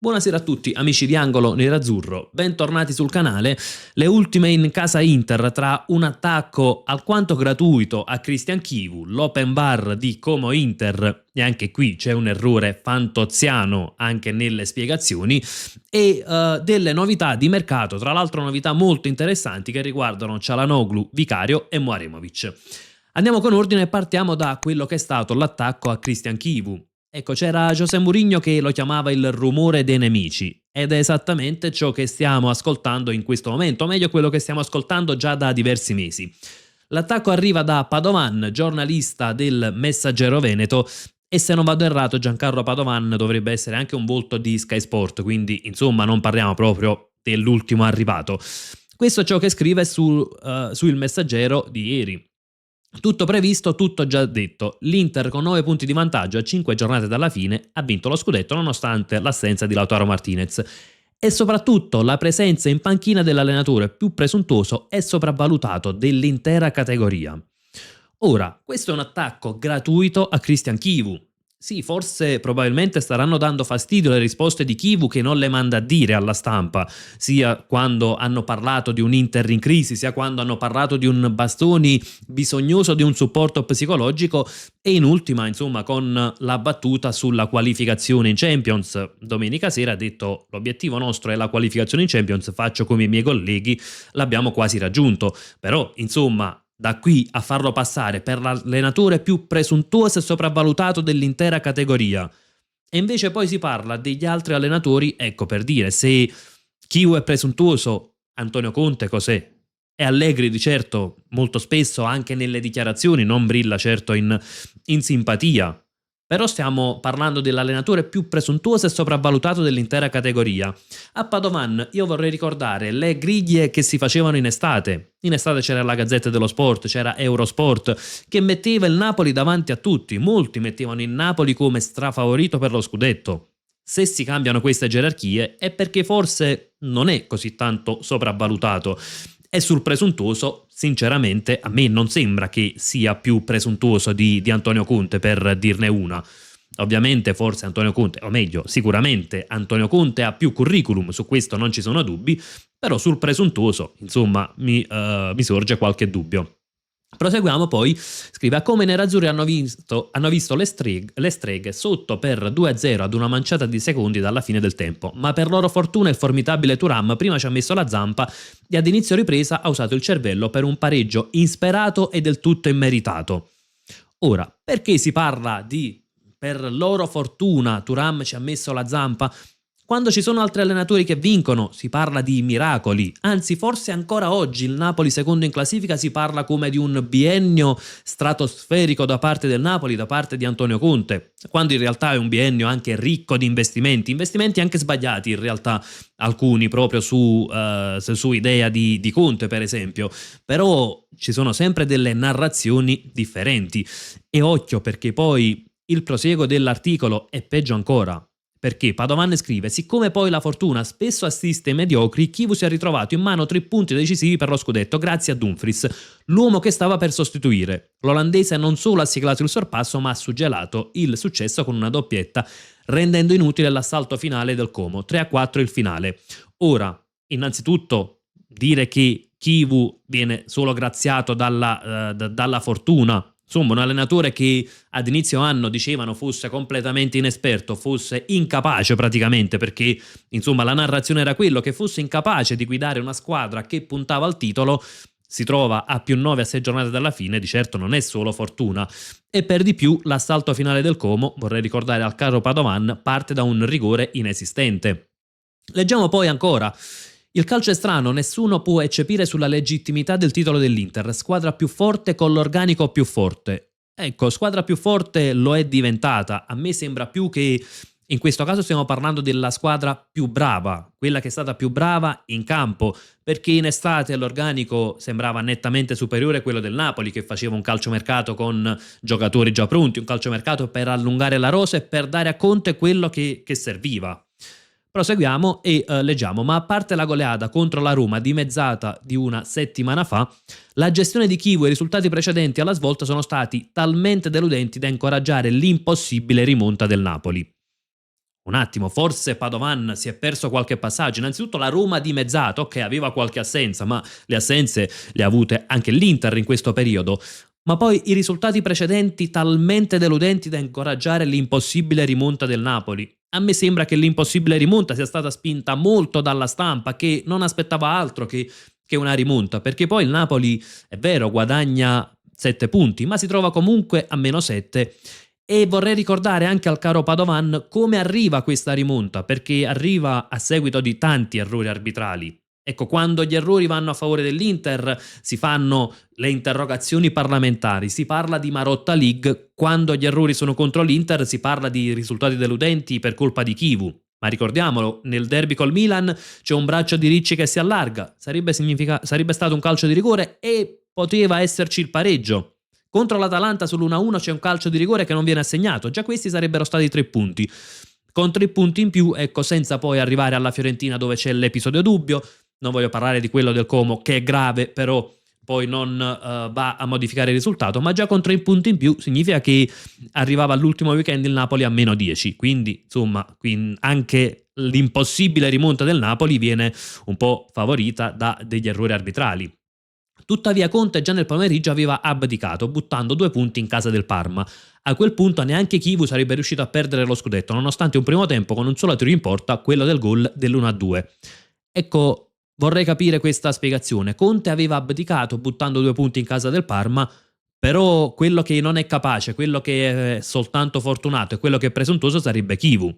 Buonasera a tutti, amici di Angolo Nerazzurro, bentornati sul canale. Le ultime in casa Inter tra un attacco alquanto gratuito a Christian Chivu, l'open bar di Como Inter, e anche qui c'è un errore fantoziano anche nelle spiegazioni, e delle novità di mercato, tra l'altro novità molto interessanti che riguardano Çalhanoğlu, Vicario e Muaremovic. Andiamo con ordine e partiamo da quello che è stato l'attacco a Christian Chivu. Ecco, c'era José Mourinho che lo chiamava il rumore dei nemici ed è esattamente ciò che stiamo ascoltando in questo momento, o meglio quello che stiamo ascoltando già da diversi mesi. L'attacco arriva da Padovan, giornalista del Messaggero Veneto, e se non vado errato Giancarlo Padovan dovrebbe essere anche un volto di Sky Sport, quindi insomma non parliamo proprio dell'ultimo arrivato. Questo è ciò che scrive sul Messaggero di ieri. Tutto previsto, tutto già detto. L'Inter con 9 punti di vantaggio a 5 giornate dalla fine ha vinto lo scudetto nonostante l'assenza di Lautaro Martinez. E soprattutto la presenza in panchina dell'allenatore più presuntuoso e sopravvalutato dell'intera categoria. Ora, questo è un attacco gratuito a Christian Chivu. Sì, forse probabilmente staranno dando fastidio le risposte di Chivu che non le manda a dire alla stampa, sia quando hanno parlato di un Inter in crisi, sia quando hanno parlato di un Bastoni bisognoso di un supporto psicologico e in ultima, insomma, con la battuta sulla qualificazione in Champions. Domenica sera ha detto: l'obiettivo nostro è la qualificazione in Champions, faccio come i miei colleghi, l'abbiamo quasi raggiunto. Però, insomma, da qui a farlo passare per l'allenatore più presuntuoso e sopravvalutato dell'intera categoria. E invece poi si parla degli altri allenatori, ecco, per dire, se Chiu è presuntuoso, Antonio Conte cos'è? E Allegri di certo molto spesso anche nelle dichiarazioni non brilla certo in simpatia. Però stiamo parlando dell'allenatore più presuntuoso e sopravvalutato dell'intera categoria. A Padovan io vorrei ricordare le griglie che si facevano in estate. In estate c'era la Gazzetta dello Sport, c'era Eurosport, che metteva il Napoli davanti a tutti. Molti mettevano il Napoli come strafavorito per lo scudetto. Se si cambiano queste gerarchie è perché forse non è così tanto sopravvalutato. E sul presuntuoso, sinceramente, a me non sembra che sia più presuntuoso di Antonio Conte, per dirne una. Ovviamente forse Antonio Conte, o meglio, sicuramente Antonio Conte ha più curriculum, su questo non ci sono dubbi, però sul presuntuoso, insomma, mi sorge qualche dubbio. Proseguiamo poi, scrive: a come i nerazzurri hanno visto le streghe sotto per 2-0 ad una manciata di secondi dalla fine del tempo, ma per loro fortuna il formidabile Thuram prima ci ha messo la zampa e ad inizio ripresa ha usato il cervello per un pareggio insperato e del tutto immeritato. Ora, perché si parla di per loro fortuna Thuram ci ha messo la zampa? Quando ci sono altri allenatori che vincono si parla di miracoli, anzi forse ancora oggi il Napoli secondo in classifica si parla come di un biennio stratosferico da parte del Napoli, da parte di Antonio Conte, quando in realtà è un biennio anche ricco di investimenti anche sbagliati in realtà, alcuni proprio su idea di Conte per esempio, però ci sono sempre delle narrazioni differenti e occhio perché poi il prosieguo dell'articolo è peggio ancora. Perché Padovan scrive: siccome poi la fortuna spesso assiste ai mediocri, Chivu si è ritrovato in mano 3 punti decisivi per lo scudetto grazie a Dumfries, l'uomo che stava per sostituire. L'olandese non solo ha siglato il sorpasso ma ha suggelato il successo con una doppietta, rendendo inutile l'assalto finale del Como, 3-4 il finale. Ora, innanzitutto dire che Chivu viene solo graziato dalla fortuna. Insomma, un allenatore che ad inizio anno dicevano fosse completamente inesperto, fosse incapace praticamente, perché insomma la narrazione era quello che fosse incapace di guidare una squadra che puntava al titolo, si trova a +9 a 6 giornate dalla fine, di certo non è solo fortuna. E per di più l'assalto finale del Como, vorrei ricordare al caro Padovan, parte da un rigore inesistente. Leggiamo poi ancora: il calcio è strano, nessuno può eccepire sulla legittimità del titolo dell'Inter, squadra più forte con l'organico più forte. Ecco, squadra più forte lo è diventata, a me sembra più che in questo caso stiamo parlando della squadra più brava, quella che è stata più brava in campo, perché in estate l'organico sembrava nettamente superiore a quello del Napoli, che faceva un calciomercato con giocatori già pronti, un calciomercato per allungare la rosa e per dare a Conte quello che serviva. Proseguiamo e leggiamo: ma a parte la goleada contro la Roma dimezzata di una settimana fa, la gestione di Chivu e i risultati precedenti alla svolta sono stati talmente deludenti da incoraggiare l'impossibile rimonta del Napoli. un attimo, forse Padovan si è perso qualche passaggio. Innanzitutto la Roma dimezzata, ok, aveva qualche assenza, ma le assenze le ha avute anche l'Inter in questo periodo. Ma poi i risultati precedenti talmente deludenti da incoraggiare l'impossibile rimonta del Napoli. A me sembra che l'impossibile rimonta sia stata spinta molto dalla stampa, che non aspettava altro che una rimonta, perché poi il Napoli, è vero, guadagna 7 punti, ma si trova comunque a meno 7. E vorrei ricordare anche al caro Padovan come arriva questa rimonta, perché arriva a seguito di tanti errori arbitrali. Ecco, quando gli errori vanno a favore dell'Inter si fanno le interrogazioni parlamentari, si parla di Marotta League; quando gli errori sono contro l'Inter si parla di risultati deludenti per colpa di Chivu. Ma ricordiamolo, nel derby col Milan c'è un braccio di Ricci che si allarga, sarebbe stato un calcio di rigore e poteva esserci il pareggio. Contro l'Atalanta sull'1-1 c'è un calcio di rigore che non viene assegnato, già questi sarebbero stati 3 punti. Con 3 punti in più, ecco, senza poi arrivare alla Fiorentina dove c'è l'episodio dubbio. Non voglio parlare di quello del Como, che è grave, però poi non va a modificare il risultato, ma già con 3 punti in più significa che arrivava all'ultimo weekend il Napoli a meno 10, quindi insomma anche l'impossibile rimonta del Napoli viene un po' favorita da degli errori arbitrali. Tuttavia Conte già nel pomeriggio aveva abdicato, buttando 2 punti in casa del Parma. A quel punto neanche Chivu sarebbe riuscito a perdere lo scudetto, nonostante un primo tempo con un solo tiro in porta, quello del gol dell'1-2. Ecco, vorrei capire questa spiegazione. Conte aveva abdicato buttando 2 punti in casa del Parma, però quello che non è capace, quello che è soltanto fortunato e quello che è presuntuoso sarebbe Chivu.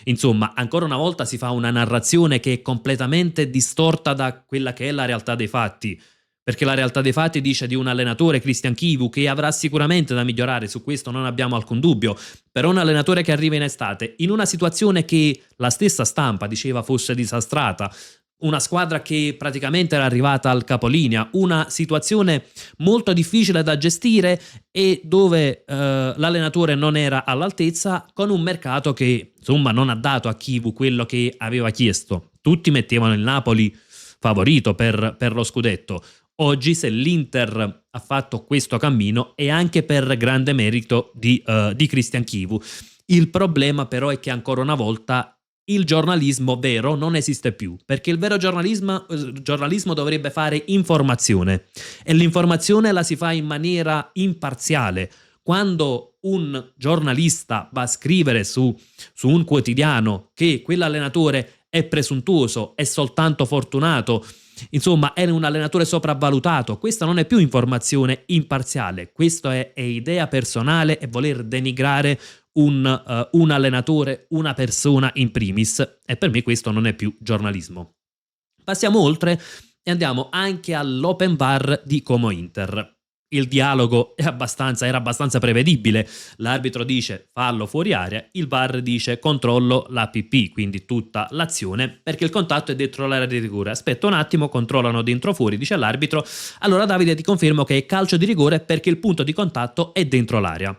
Insomma, ancora una volta si fa una narrazione che è completamente distorta da quella che è la realtà dei fatti, perché la realtà dei fatti dice di un allenatore, Christian Chivu, che avrà sicuramente da migliorare, su questo non abbiamo alcun dubbio, però un allenatore che arriva in estate in una situazione che la stessa stampa diceva fosse disastrata, una squadra che praticamente era arrivata al capolinea, una situazione molto difficile da gestire e dove l'allenatore non era all'altezza, con un mercato che insomma non ha dato a Chivu quello che aveva chiesto. Tutti mettevano il Napoli favorito per lo scudetto. Oggi, se l'Inter ha fatto questo cammino, è anche per grande merito di Christian Chivu. Il problema però è che ancora una volta il giornalismo vero non esiste più, perché il vero giornalismo dovrebbe fare informazione e l'informazione la si fa in maniera imparziale. Quando un giornalista va a scrivere su un quotidiano che quell'allenatore è presuntuoso, è soltanto fortunato, insomma è un allenatore sopravvalutato, questa non è più informazione imparziale, questo è idea personale e voler denigrare un allenatore, una persona in primis, e per me questo non è più giornalismo. Passiamo oltre e andiamo anche all'open VAR di Como Inter. Il dialogo era abbastanza prevedibile. L'arbitro dice fallo fuori area, il VAR dice controllo l'APP, quindi tutta l'azione, perché il contatto è dentro l'area di rigore. Aspetta un attimo, controllano dentro fuori, dice l'arbitro. Allora Davide, ti confermo che è calcio di rigore perché il punto di contatto è dentro l'area.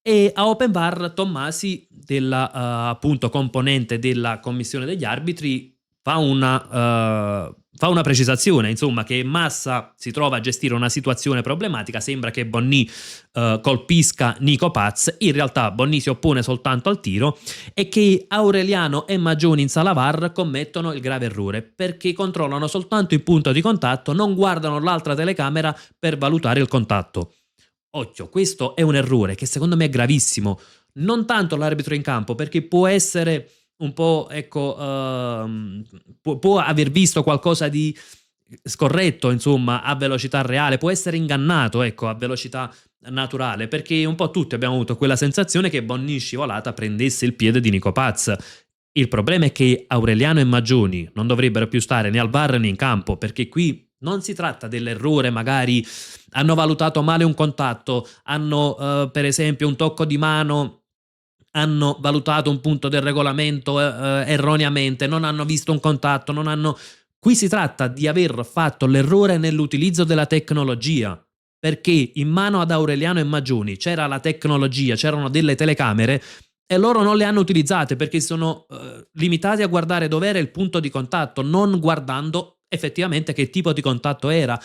E a Open VAR Tommasi, appunto componente della commissione degli arbitri, fa una precisazione, insomma, che Massa si trova a gestire una situazione problematica, sembra che Bonni colpisca Nico Paz, in realtà Bonni si oppone soltanto al tiro, e che Aureliano e Magioni in sala VAR commettono il grave errore, perché controllano soltanto il punto di contatto, non guardano l'altra telecamera per valutare il contatto. Occhio, questo è un errore che secondo me è gravissimo, non tanto l'arbitro in campo, perché può essere un po', ecco, può aver visto qualcosa di scorretto, insomma, a velocità reale, può essere ingannato, ecco, a velocità naturale, perché un po' tutti abbiamo avuto quella sensazione che Bonni scivolata prendesse il piede di Nico Paz. Il problema è che Aureliano e Magioni non dovrebbero più stare né al VAR né in campo, perché qui non si tratta dell'errore, magari hanno valutato male un contatto, hanno per esempio un tocco di mano, hanno valutato un punto del regolamento erroneamente, non hanno visto un contatto, non hanno... Qui si tratta di aver fatto l'errore nell'utilizzo della tecnologia, perché in mano ad Aureliano e Magioni c'era la tecnologia, c'erano delle telecamere e loro non le hanno utilizzate perché sono limitati a guardare dov'era il punto di contatto, non guardando effettivamente che tipo di contatto era,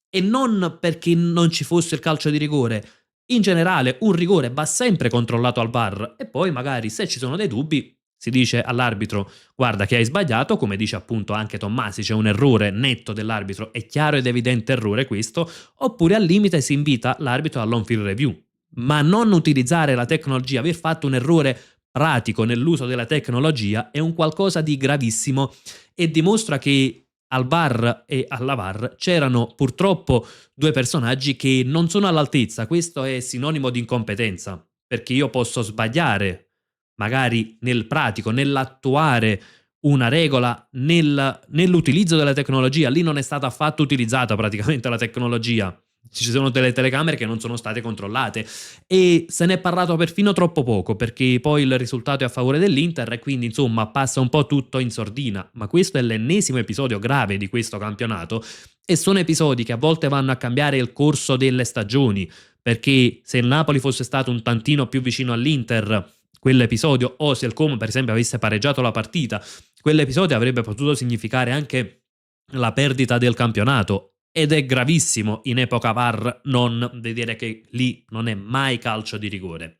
e non perché non ci fosse il calcio di rigore. In generale un rigore va sempre controllato al VAR e poi magari se ci sono dei dubbi si dice all'arbitro guarda che hai sbagliato, come dice appunto anche Tommasi, c'è un errore netto dell'arbitro, è chiaro ed evidente errore questo, oppure al limite si invita l'arbitro all'on-field review, ma non utilizzare la tecnologia, aver fatto un errore pratico nell'uso della tecnologia è un qualcosa di gravissimo e dimostra che al VAR e alla VAR c'erano purtroppo due personaggi che non sono all'altezza. Questo è sinonimo di incompetenza, perché io posso sbagliare magari nel pratico, nell'attuare una regola, nell'utilizzo della tecnologia. Lì non è stata affatto utilizzata praticamente la tecnologia. Ci sono delle telecamere che non sono state controllate e se ne è parlato perfino troppo poco, perché poi il risultato è a favore dell'Inter e quindi insomma passa un po' tutto in sordina. Ma questo è l'ennesimo episodio grave di questo campionato e sono episodi che a volte vanno a cambiare il corso delle stagioni, perché se il Napoli fosse stato un tantino più vicino all'Inter quell'episodio, o se il Como per esempio avesse pareggiato la partita, quell'episodio avrebbe potuto significare anche la perdita del campionato. Ed è gravissimo in epoca VAR non vedere che lì non è mai calcio di rigore.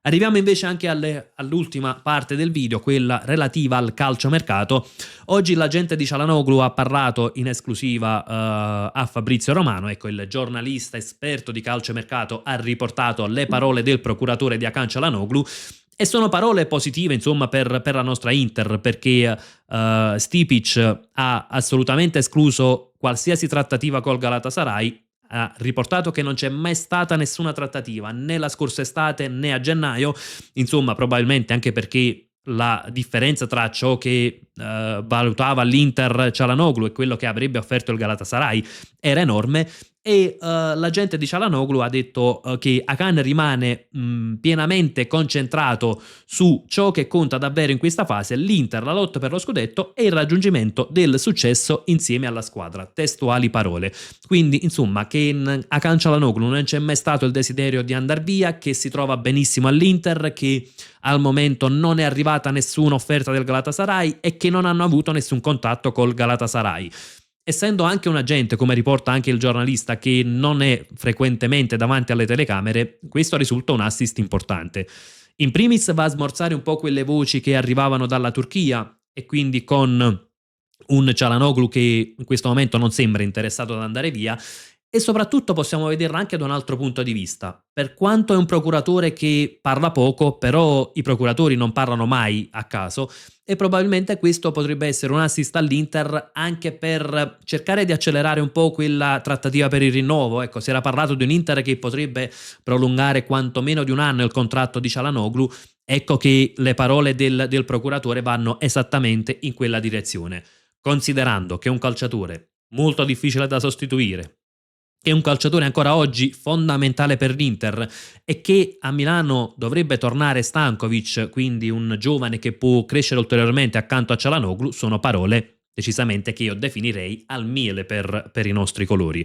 Arriviamo invece anche all'ultima parte del video, quella relativa al calciomercato. Oggi l'agente di Çalhanoğlu ha parlato in esclusiva a Fabrizio Romano, ecco il giornalista esperto di calciomercato ha riportato le parole del procuratore di Hakan Çalhanoğlu e sono parole positive insomma per la nostra Inter, perché Stipic ha assolutamente escluso qualsiasi trattativa col Galatasaray, ha riportato che non c'è mai stata nessuna trattativa né la scorsa estate né a gennaio, insomma probabilmente anche perché la differenza tra ciò che valutava l'Inter Çalhanoğlu e quello che avrebbe offerto il Galatasaray era enorme e l'agente di Çalhanoğlu ha detto che Hakan rimane pienamente concentrato su ciò che conta davvero in questa fase, l'Inter, la lotta per lo scudetto e il raggiungimento del successo insieme alla squadra, testuali parole. Quindi insomma che in Hakan Çalhanoğlu non c'è mai stato il desiderio di andare via, che si trova benissimo all'Inter, che al momento non è arrivata nessuna offerta del Galatasaray e che non hanno avuto nessun contatto col Galatasaray. Essendo anche un agente, come riporta anche il giornalista, che non è frequentemente davanti alle telecamere, questo risulta un assist importante. In primis va a smorzare un po' quelle voci che arrivavano dalla Turchia e quindi con un Çalhanoğlu che in questo momento non sembra interessato ad andare via e soprattutto possiamo vederla anche da un altro punto di vista. Per quanto è un procuratore che parla poco, però i procuratori non parlano mai a caso e probabilmente questo potrebbe essere un assist all'Inter anche per cercare di accelerare un po' quella trattativa per il rinnovo. Ecco, si era parlato di un Inter che potrebbe prolungare quantomeno di un anno il contratto di Çalhanoğlu. Ecco che le parole del procuratore vanno esattamente in quella direzione. Considerando che è un calciatore molto difficile da sostituire, che è un calciatore ancora oggi fondamentale per l'Inter e che a Milano dovrebbe tornare Stankovic, quindi un giovane che può crescere ulteriormente accanto a Çalhanoğlu, sono parole decisamente che io definirei al miele per i nostri colori.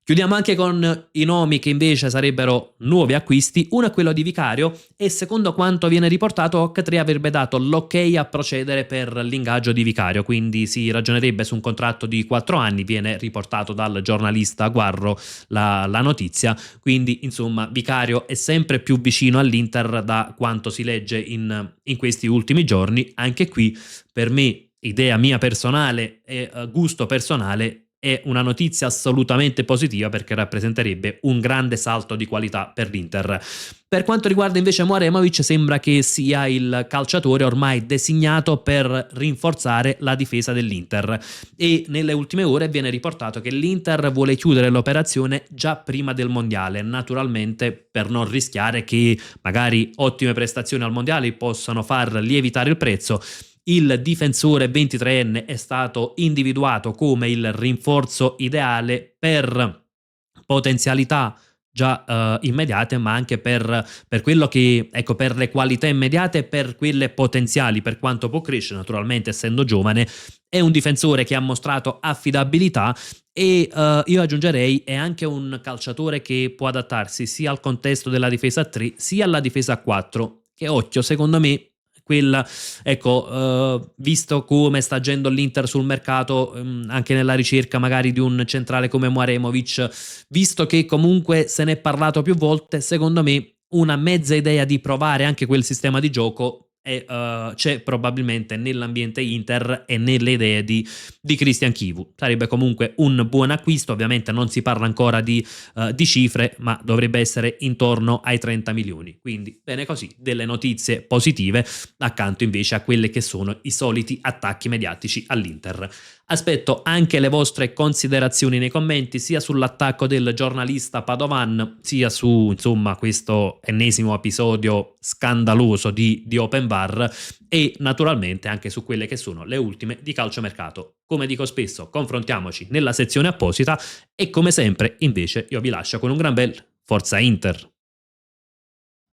Chiudiamo anche con i nomi che invece sarebbero nuovi acquisti. Uno è quello di Vicario e secondo quanto viene riportato Oc3 avrebbe dato l'ok a procedere per l'ingaggio di Vicario, quindi si ragionerebbe su un contratto di 4 anni, viene riportato dal giornalista Guarro la notizia, quindi insomma Vicario è sempre più vicino all'Inter da quanto si legge in questi ultimi giorni. Anche qui per me, idea mia personale e gusto personale, è una notizia assolutamente positiva perché rappresenterebbe un grande salto di qualità per l'Inter. Per quanto riguarda invece Mouremovic, sembra che sia il calciatore ormai designato per rinforzare la difesa dell'Inter e nelle ultime ore viene riportato che l'Inter vuole chiudere l'operazione già prima del mondiale, naturalmente per non rischiare che magari ottime prestazioni al mondiale possano far lievitare il prezzo. Il difensore 23enne è stato individuato come il rinforzo ideale per potenzialità già immediate, ma anche per quello che, ecco, per le qualità immediate e per quelle potenziali, per quanto può crescere, naturalmente essendo giovane. È un difensore che ha mostrato affidabilità e io aggiungerei è anche un calciatore che può adattarsi sia al contesto della difesa a 3 sia alla difesa a 4, che occhio, secondo me quella, ecco, visto come sta agendo l'Inter sul mercato, anche nella ricerca magari di un centrale come Mouremovic, visto che comunque se ne è parlato più volte, secondo me una mezza idea di provare anche quel sistema di gioco e c'è probabilmente nell'ambiente Inter e nelle idee di Christian Chivu. Sarebbe comunque un buon acquisto, ovviamente non si parla ancora di cifre, ma dovrebbe essere intorno ai 30 milioni. Quindi bene così, delle notizie positive accanto invece a quelle che sono i soliti attacchi mediatici all'Inter. Aspetto anche le vostre considerazioni nei commenti, sia sull'attacco del giornalista Padovan, sia su, insomma, questo ennesimo episodio scandaloso di Open Bar e naturalmente anche su quelle che sono le ultime di calciomercato. Come dico spesso, confrontiamoci nella sezione apposita e come sempre invece io vi lascio con un gran bel Forza Inter.